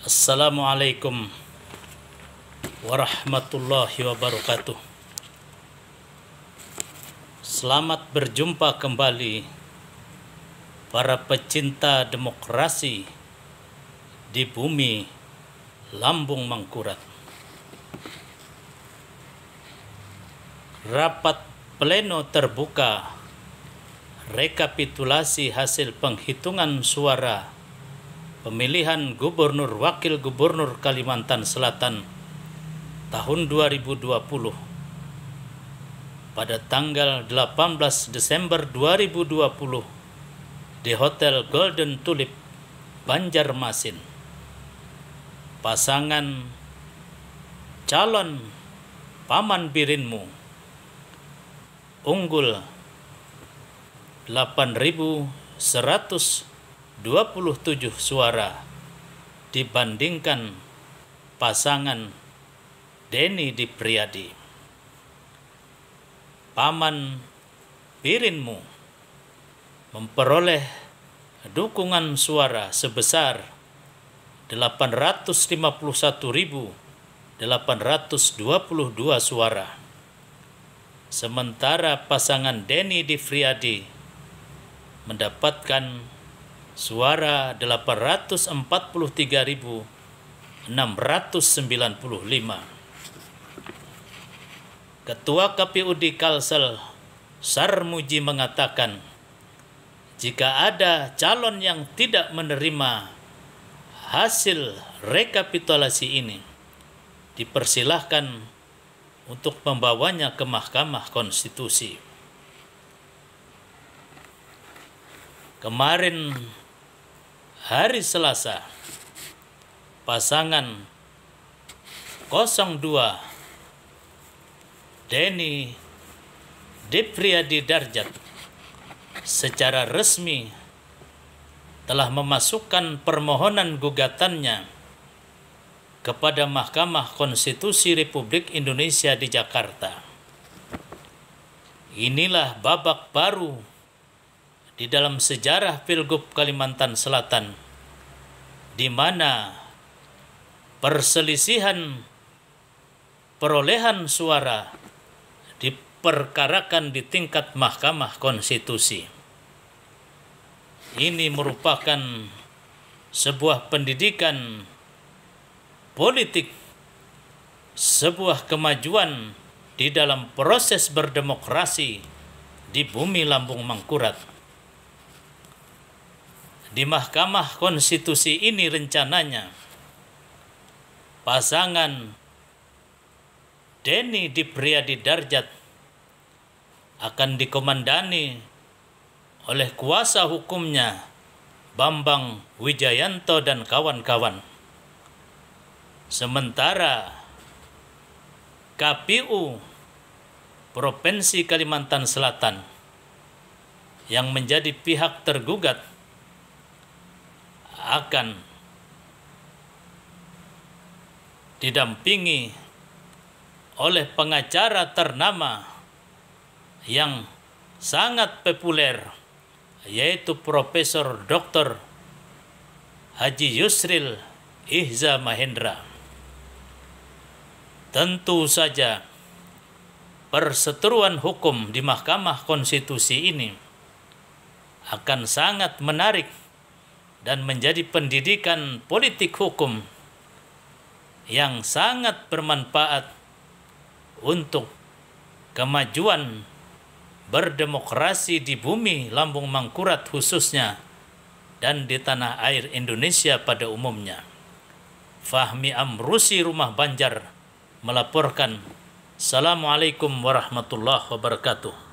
Assalamualaikum warahmatullahi wabarakatuh. Selamat berjumpa kembali para pecinta demokrasi di bumi lambung mangkurat. Rapat pleno terbuka rekapitulasi hasil penghitungan suara pemilihan Gubernur Wakil Gubernur Kalimantan Selatan tahun 2020 pada tanggal 18 Desember 2020 di Hotel Golden Tulip, Banjarmasin. Pasangan calon Paman Birinmu unggul 8.127 suara dibandingkan pasangan Denny Dipriadi. Paman Birinmu memperoleh dukungan suara sebesar 851.822 suara. Sementara pasangan Denny Dipriadi mendapatkan suara 843.695. Ketua KPUD Kalsel Sarmuji mengatakan, jika ada calon yang tidak menerima hasil rekapitulasi ini, dipersilahkan untuk membawanya ke Mahkamah Konstitusi. Kemarin hari Selasa, pasangan 02 Denny Dipriadi Darjat secara resmi telah memasukkan permohonan gugatannya kepada Mahkamah Konstitusi Republik Indonesia di Jakarta. Inilah babak baru di dalam sejarah Pilgub Kalimantan Selatan, di mana perselisihan perolehan suara diperkarakan di tingkat Mahkamah Konstitusi. Ini merupakan sebuah pendidikan politik, sebuah kemajuan di dalam proses berdemokrasi di bumi lambung mangkurat. Di Mahkamah Konstitusi ini rencananya pasangan Denny Dipriadi Darjat akan dikomandani oleh kuasa hukumnya Bambang Wijayanto dan kawan-kawan. Sementara KPU Provinsi Kalimantan Selatan yang menjadi pihak tergugat akan didampingi oleh pengacara ternama yang sangat populer, yaitu Profesor Dr. Haji Yusril Ihza Mahendra. Tentu saja perseteruan hukum di Mahkamah Konstitusi ini akan sangat menarik dan menjadi pendidikan politik hukum yang sangat bermanfaat untuk kemajuan berdemokrasi di bumi lambung mangkurat khususnya dan di tanah air Indonesia pada umumnya. Fahmi Amrusi, Rumah Banjar, melaporkan. Assalamualaikum warahmatullahi wabarakatuh.